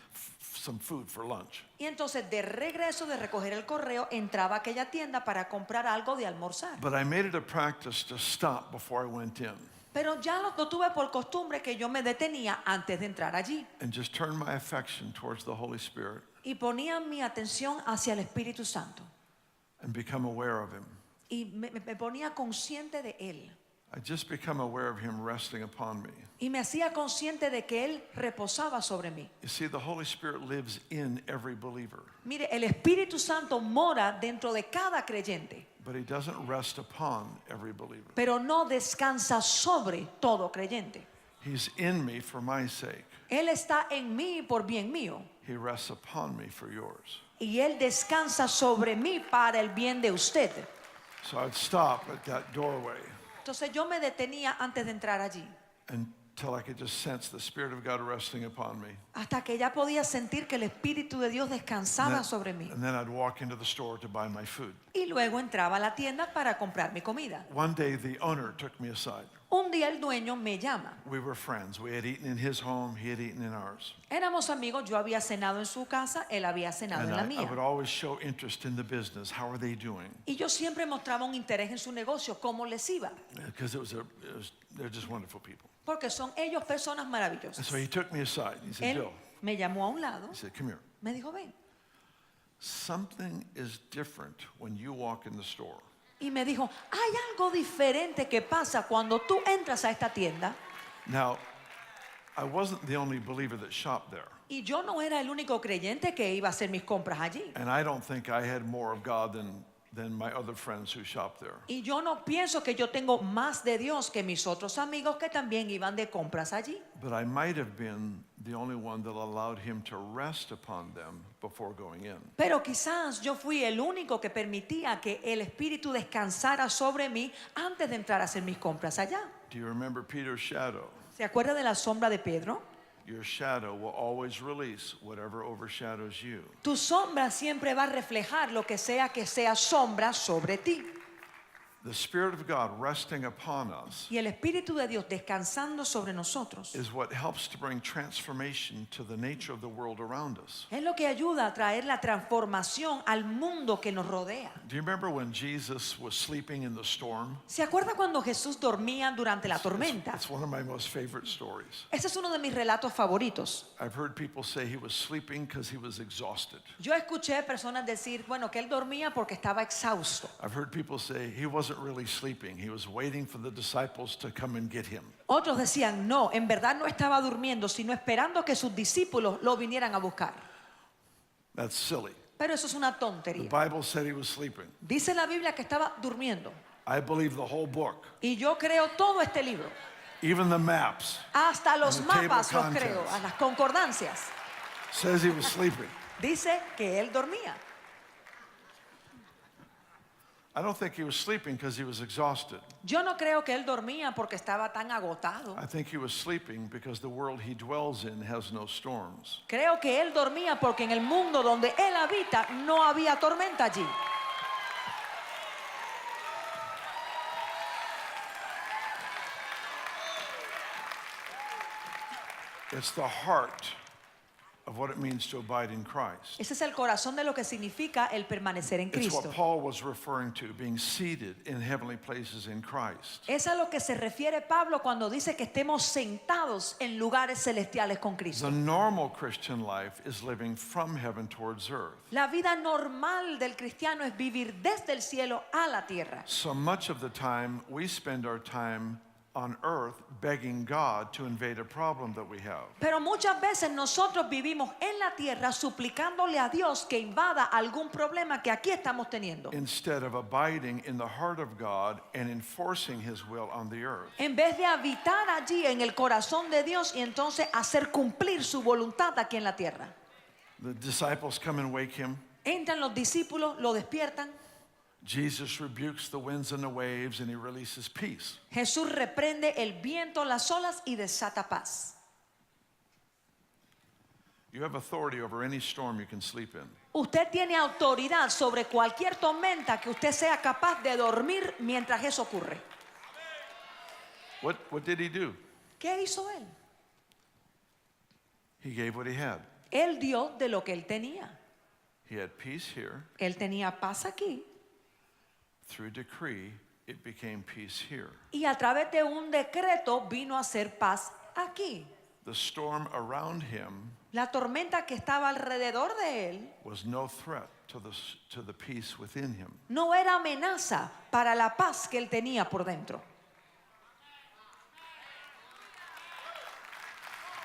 food for lunch. Y entonces, de regreso de recoger el correo, entraba a aquella tienda para comprar algo de almorzar. But I made it a practice to stop before I went in Pero ya lo tuve por costumbre que yo me detenía antes de entrar allí. and just turn my affection towards the Holy Spirit Y ponía mi atención hacia el Espíritu Santo. and become aware of Him. Y me ponía consciente de Él. I just become aware of Him resting upon me. Y me hacía consciente de que Él reposaba sobre mí. You see, the Holy Spirit lives in every believer, Mire, el Espíritu Santo mora dentro de cada creyente, but He doesn't rest upon every believer. pero no descansa sobre todo creyente. He's in me for my sake. Él está en mí por bien mío. He rests upon me for yours. Y Él descansa sobre mí para el bien de usted. So I'd stop at that doorway Entonces yo me detenía antes de entrar allí, until I could just sense the Spirit of God resting upon me. hasta que ya podía sentir que el Espíritu de Dios descansaba sobre mí. And then I'd walk into the store to buy my food. Y luego entraba a la tienda para comprar mi comida. One day the owner took me aside. Un día el dueño me llama. We were friends. We had eaten in his home, he had eaten in ours. Éramos amigos, yo había cenado en su casa, él había cenado And en la I would mía. always show interest in the business. How are they doing? Y yo siempre mostraba un interés en su negocio, cómo les iba, Because they're just wonderful people. porque son ellos personas And maravillosas. so he took me aside. He said, Él Bill, me llamó a un lado, he said, come here. me dijo, ven. Something is different when you walk in the store. Y me dijo, hay algo diferente que pasa cuando tú entras a esta tienda. Now, I wasn't the only believer that shopped there. Y yo no era el único creyente que iba a hacer mis compras allí. And I don't think I had more of God than my other friends who shopped there. Y yo no pienso que yo tengo más de Dios que mis otros amigos que también iban de compras allí. But I might have been the only one that allowed him to rest upon them before going in. Pero quizás yo fui el único que permitía que el Espíritu descansara sobre mí antes de entrar a hacer mis compras allá. Do you remember Peter's shadow? ¿Se acuerda de la sombra de Pedro? Your shadow will always release whatever overshadows you. Tu sombra siempre va a reflejar lo que sea sombra sobre ti. The Spirit of God resting upon us Y el Espíritu de Dios descansando sobre nosotros is what helps to bring transformation to the nature of the world around us. es lo que ayuda a traer la transformación al mundo que nos rodea. Do you remember when Jesus was sleeping in the storm? ¿Se acuerda cuando Jesús dormía durante la tormenta? It's one of my most favorite stories. Ese es uno de mis relatos favoritos. I've heard people say he was sleeping because he was exhausted. Yo escuché personas decir, bueno, que él dormía porque estaba exhausto. I've heard people say he wasn't really sleeping. He was waiting for the disciples to come and get him. Otros decían, no, en verdad no estaba durmiendo, sino esperando que sus discípulos lo vinieran a buscar. That's silly. Pero eso es una The tontería. Bible said he was sleeping. Dice la Biblia que estaba durmiendo. I believe the whole book, Y yo creo todo este libro. even the maps, Hasta los And the table mapas los contents. creo, a las concordancias. says he was sleeping. Dice que él dormía. I don't think he was sleeping because he was exhausted. Yo no creo que él dormía porque estaba tan agotado. I think he was sleeping because the world he dwells in has no storms. Creo que él dormía porque en el mundo donde él habita no había tormenta allí. It's the heart of what it means to abide in Christ. Ese es el corazón de lo que significa el permanecer en It's what Cristo. Paul was referring to, being seated in heavenly places in Christ. Es a lo que se refiere Pablo cuando dice que estemos sentados en lugares celestiales con Cristo. The normal Christian life is living from heaven towards earth. La vida normal del cristiano es vivir desde el cielo a la tierra. So much of the time we spend our time on earth begging God to invade a problem that we have. Pero muchas veces nosotros vivimos en la tierra suplicándole a Dios que invada algún problema que aquí estamos teniendo, Instead of abiding in the heart of God and enforcing his will on the earth. en vez de habitar allí en el corazón de Dios y entonces hacer cumplir su voluntad aquí en la tierra. The disciples come and wake him. Entran los discípulos, lo despiertan. Jesus rebukes the winds and the waves and he releases peace. Jesús reprende el viento, las olas y desata paz. You have authority over any storm you can sleep in. Usted tiene autoridad sobre cualquier tormenta que usted sea capaz de dormir mientras eso ocurre. What did he do? ¿Qué hizo él? He gave what he had. Él dio de lo que él tenía. He had peace here. Él tenía paz aquí Through decree, it became peace here. y a través de un decreto vino a ser paz aquí. The storm around him La tormenta que estaba alrededor de él was no threat to the peace within him. no era amenaza para la paz que él tenía por dentro.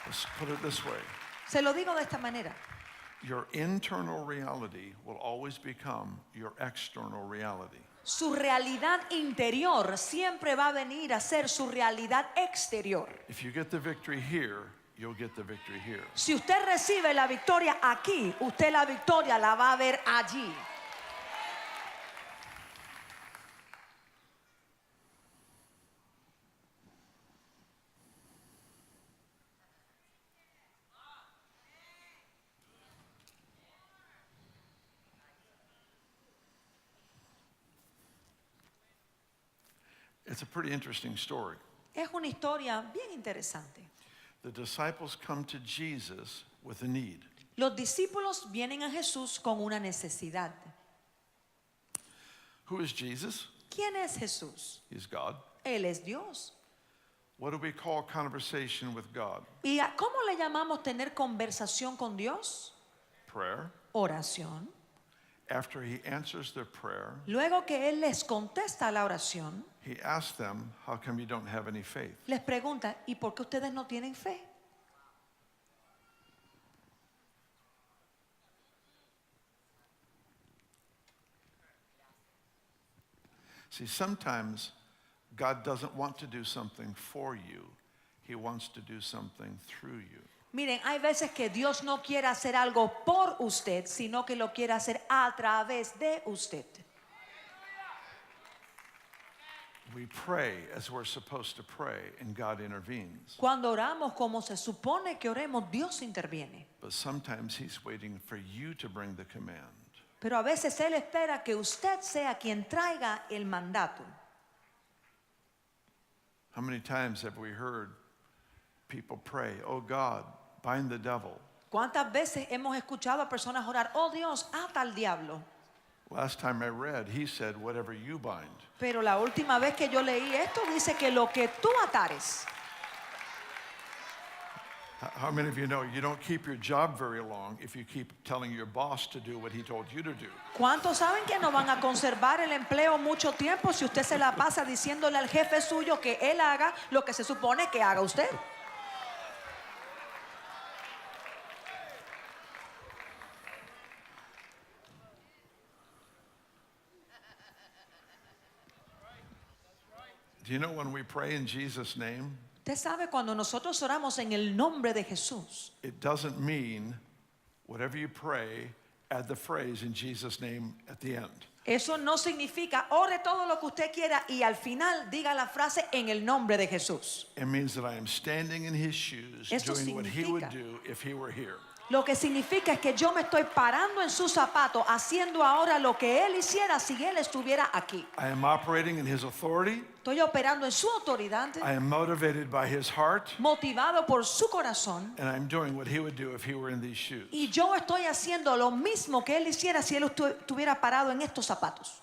Let's put it this way. Se lo digo de esta manera. Your internal reality will always become your external reality. Su realidad interior siempre va a venir a ser su realidad exterior. If you get the victory here, you'll get the victory here. Si usted recibe la victoria aquí, usted la victoria la va a ver allí. It's a pretty interesting story. Es una historia bien interesante. The disciples come to Jesus with a need. Los discípulos vienen a Jesús con una necesidad. Who is Jesus? ¿Quién es Jesús? He's God. Él es Dios. What do we call conversation with God? ¿Y cómo le llamamos tener conversación con Dios? Prayer. Oración. After he answers their prayer, Luego que Él les contesta la oración, he asks them, how come you don't have any faith? les pregunta, ¿y por qué ustedes no tienen fe? See, sometimes God doesn't want to do something for you. He wants to do something through you. Miren, hay veces que Dios no quiere hacer algo por usted, sino que lo quiere hacer a través de usted. We pray as we're supposed to pray, and God intervenes. Cuando oramos como se supone que oremos, Dios interviene. But sometimes he's waiting for you to bring the command. Pero a veces Él espera que usted sea quien traiga el mandato. How many times have we heard people pray, oh God, bind the devil? ¿Cuántas veces hemos escuchado a personas orar, oh Dios, ata al diablo? Last time I read, he said, whatever you bind. Pero la última vez que yo leí esto dice que lo que tú atares. How many of you know you don't keep your job very long if you keep telling your boss to do what he told you to do? ¿Cuántos saben que no van a conservar el empleo mucho tiempo si usted se la pasa diciéndole al jefe suyo que él haga lo que se supone que haga usted? Do you know when we pray in Jesus' name, Usted sabe, cuando nosotros oramos en el nombre de Jesús, it doesn't mean whatever you pray, add the phrase in Jesus' name at the end. Eso no significa ore todo lo que usted quiera y al final diga la frase en el nombre de Jesús. It means that I am standing in his shoes, Eso doing what he would significa- do if he were here. Lo que significa es que yo me estoy parando en sus zapatos, haciendo ahora lo que él hiciera si él estuviera aquí. I am operating in his authority. Estoy operando en su autoridad, I am motivated by his heart. motivado por su corazón. And I'm doing what he would do if he were in these shoes. Y yo estoy haciendo lo mismo que él hiciera si él estuviera parado en estos zapatos.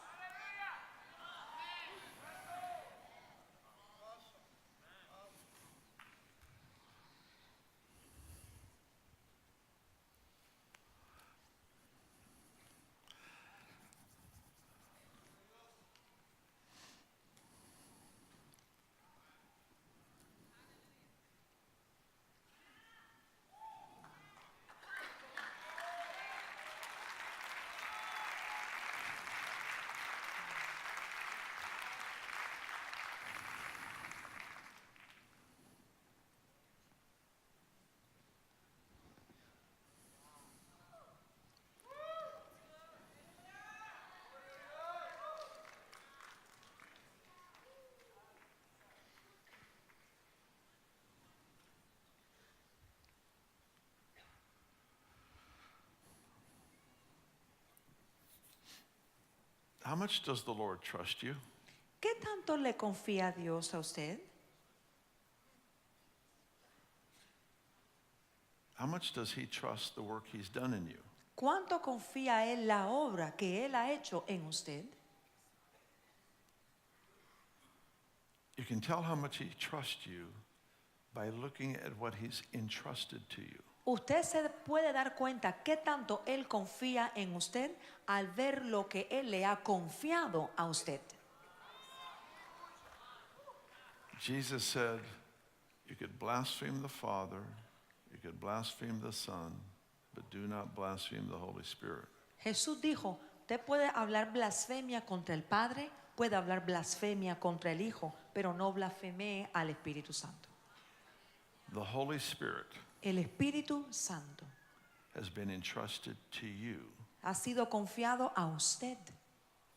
How much does the Lord trust you? ¿Qué tanto le confía Dios a usted? How much does he trust the work he's done in you? ¿Cuánto confía él la obra que él ha hecho en usted? You can tell how much he trusts you by looking at what he's entrusted to you. Usted se puede dar cuenta qué tanto él confía en usted al ver lo que él le ha confiado a usted. Jesus said, you could blaspheme the Father, you could blaspheme the Son, but do not blaspheme the Holy Spirit. Jesús dijo, usted puede hablar blasfemia contra el Padre, puede hablar blasfemia contra el Hijo, pero no blasfemee al Espíritu Santo. The Holy Spirit El Espíritu Santo has been entrusted to you ha sido confiado a usted,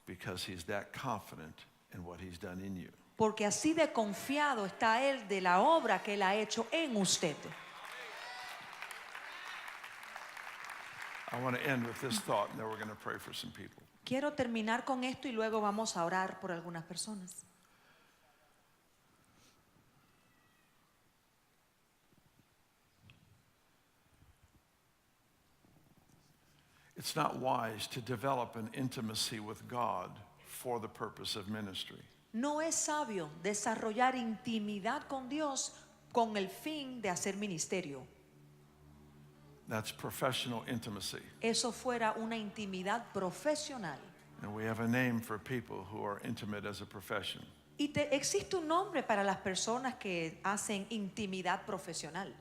because he's that confident in what he's done in you. porque así de confiado está él de la obra que él ha hecho en usted. I want to end with this thought, and then we're going to pray for some people. Quiero terminar con esto y luego vamos a orar por algunas personas. It's not wise to develop an intimacy with God for the purpose of ministry. No es sabio desarrollar intimidad con Dios con el fin de hacer ministerio. That's professional intimacy. Eso fuera una intimidad profesional. And we have a name for people who are intimate as a profession. Y existe un nombre para las personas que hacen intimidad profesional.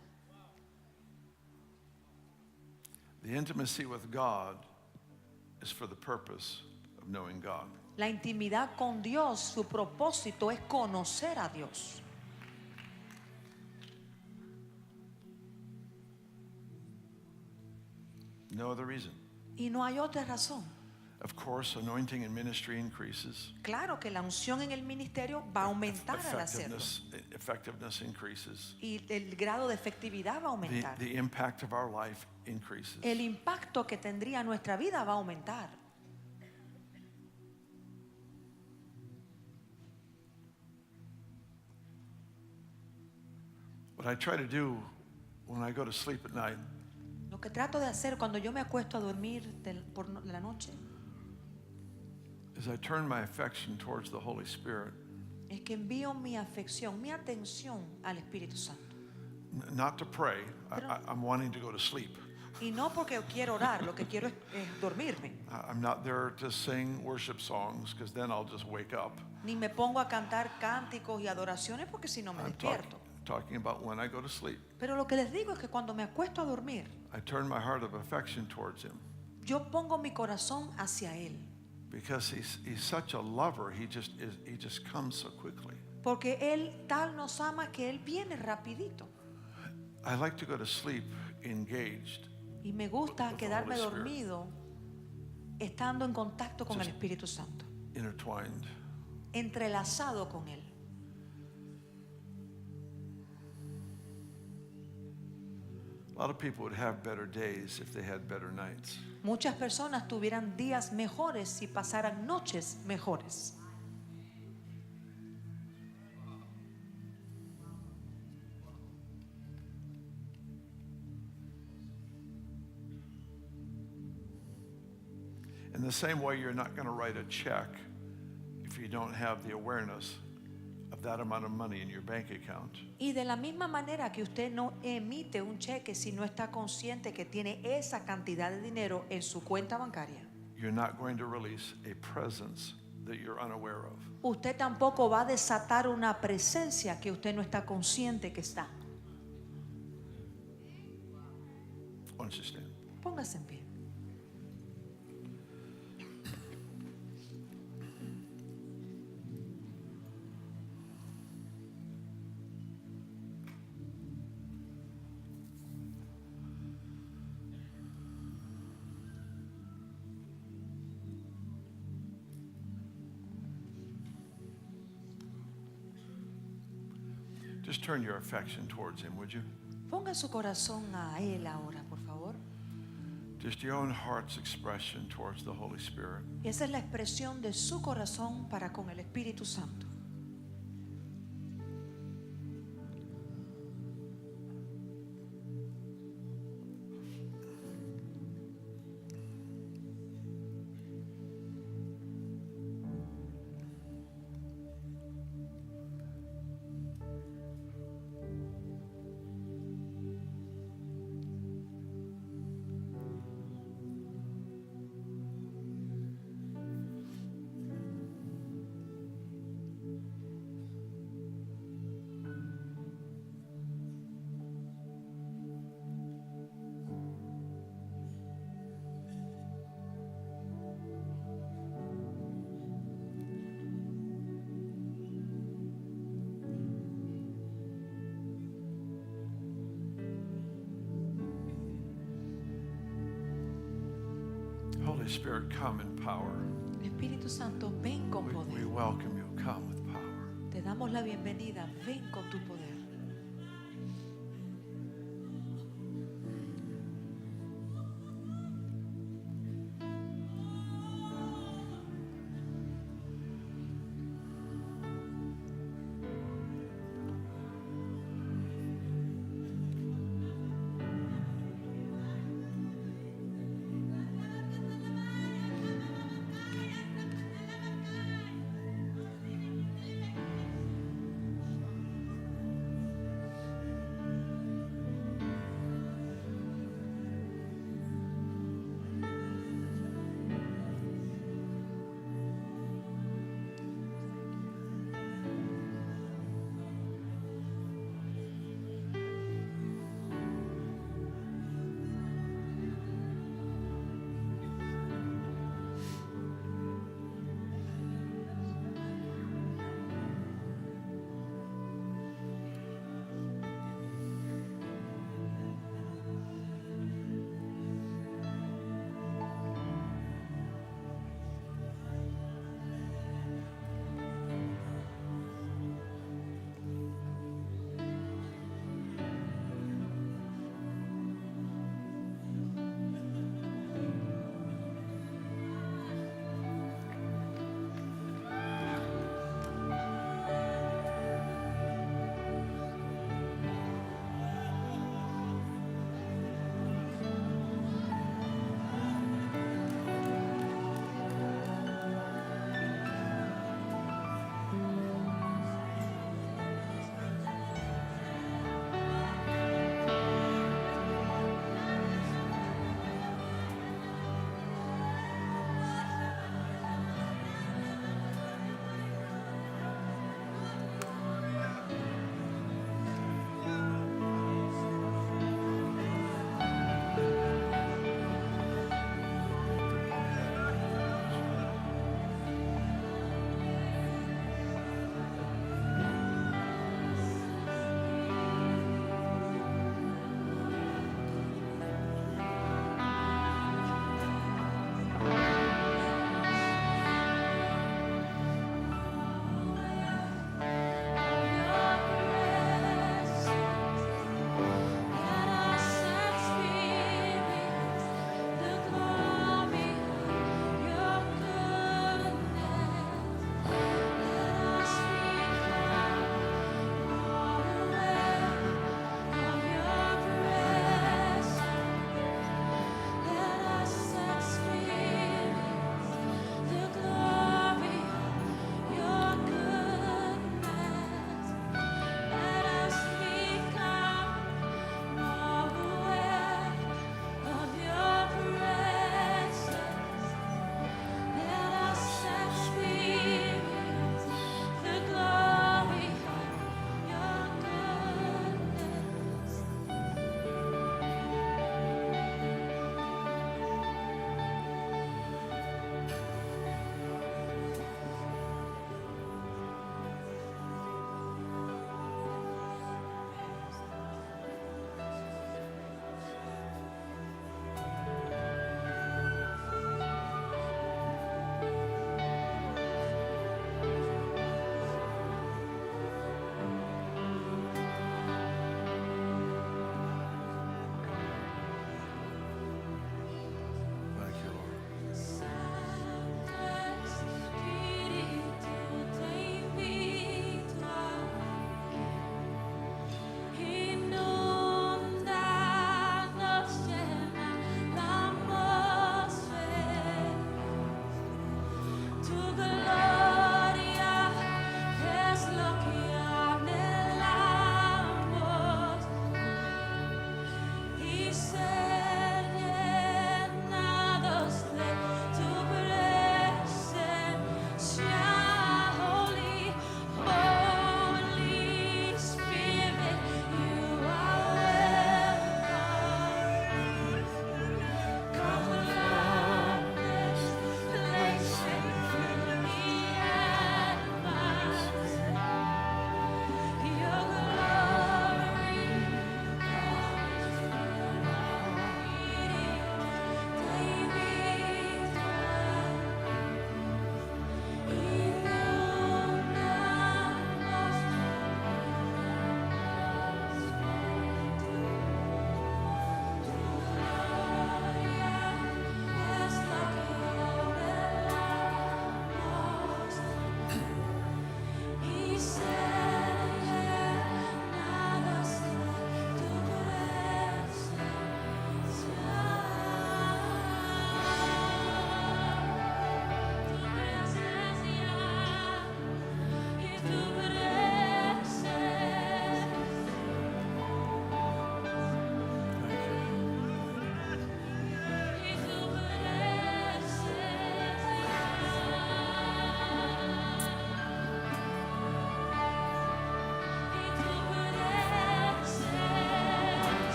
The intimacy with God is for the purpose of knowing God. La intimidad con Dios, su propósito es conocer a Dios. No other reason. Y no hay otra razón. Of course, anointing in ministry increases. Claro que la unción en el ministerio va a aumentar al hacerlo. Effectiveness increases. Y el grado de efectividad va a aumentar. The impact of our life increases. El impacto que tendría nuestra vida va a aumentar. What I try to do when I go to sleep at night Lo que trato de hacer cuando yo me acuesto a dormir por la noche is I turn my affection towards the Holy Spirit, es que envío mi afección, mi atención al Espíritu Santo. not to pray. I'm wanting to go to sleep. Y no porque quiero orar, lo que quiero es dormirme. I'm not there to sing worship songs because then I'll just wake up. Ni me pongo a cantar cánticos y adoraciones porque si no me I'm despierto. talking about when I go to sleep. Pero lo que les digo es que cuando me acuesto a dormir, I turn my heart of affection towards Him yo pongo mi corazón hacia Él. because He's such a lover. He just comes so quickly. Porque Él tal nos ama que Él viene rapidito. I like to go to sleep engaged Y me gusta with the quedarme Holy Spirit. dormido estando en contacto con el Just- Espíritu Santo, intertwined. entrelazado con Él. A lot of people would have better days if they had better nights. Muchas personas tuvieran días mejores si pasaran noches mejores. In the same way, you're not going to write a check if you don't have the awareness of that amount of money in your bank account. Y de la misma manera que usted no emite un cheque si no está consciente que tiene esa cantidad de dinero en su cuenta bancaria. You're not going to release a presence that you're unaware of. Usted tampoco va a desatar una presencia que usted no está consciente que está. Why don't you stand? Póngase en pie. Just turn your affection towards him, would you? Ponga su corazón a Él ahora, por favor. Just your own heart's expression towards the Holy Spirit. Y esa es la expresión de su corazón para con el Espíritu Santo. Holy Spirit, come in power. Espíritu Santo, ven con We poder. welcome you. Come with power. Te damos la bienvenida, ven con tu poder.